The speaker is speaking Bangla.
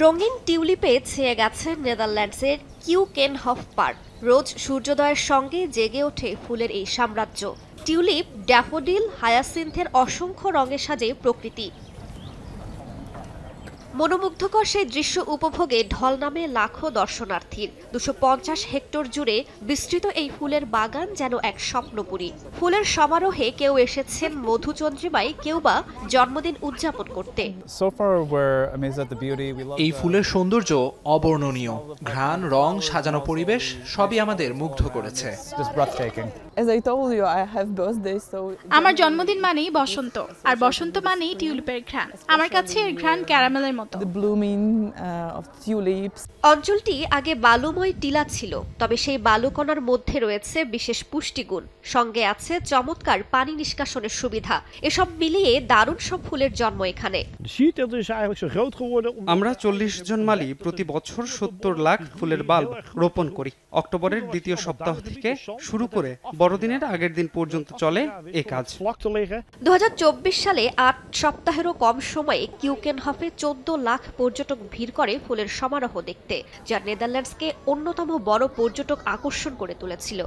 রঙিন টিউলিপে ছেয়ে গেছে নেদারল্যান্ডসের কিউকেনহফ পার্ক। রোজ সূর্যোদয়ের সঙ্গে জেগে ওঠে ফুলের এই সাম্রাজ্য। টিউলিপ, ড্যাফোডিল, হায়াসিন্থের অসংখ্য রঙে সাজে প্রকৃতি। মনোমুগ্ধকর সেই দৃশ্য উপভোগে ঢল নামে লাখো দর্শনার্থীর। 250 হেক্টর জুড়ে বিস্তৃত এই ফুলের বাগান যেন এক স্বপ্নপুরী। ফুলের সমারোহে কেউ এসেছেন মধুচন্দ্রিমায়, কেউ বা জন্মদিন উদযাপন করতে। এই ফুলের সৌন্দর্য অবর্ণনীয়। ঘ্রাণ, রং, সাজানো পরিবেশ সবই আমাদের মুগ্ধ করেছে। আমার জন্মদিন মানেই বসন্ত, আর বসন্ত মানেই টিউলিপের ঘ্রাণ। আমার কাছে এর ঘ্রাণ ক্যারামেলের মতো। অঞ্চলটি আগে বালুময় টিলা ছিল, তবে সেই বালুকণার মধ্যে রয়েছে বিশেষ পুষ্টিগুণ, সঙ্গে আছে চমৎকার পানি নিষ্কাশনের সুবিধা। এসব মিলিয়ে দারুণ সব ফুলের জন্ম এখানে। আমরা 40 জন মালি প্রতি বছর 70 লাখ ফুলের বাল্ব রোপণ করি। অক্টোবরের দ্বিতীয় সপ্তাহ থেকে শুরু করে বড়দিনের আগের দিন পর্যন্ত চলে এ কাজ। 2024 সালে 8 সপ্তাহেরও কম সময়ে কিউকেনহফে 14 লাখ পর্যটক ভিড় করে ফুলের সমারোহ দেখতে, যা নেদারল্যান্ডসকে অন্যতম বড় পর্যটক আকর্ষণ করে তুলেছিল।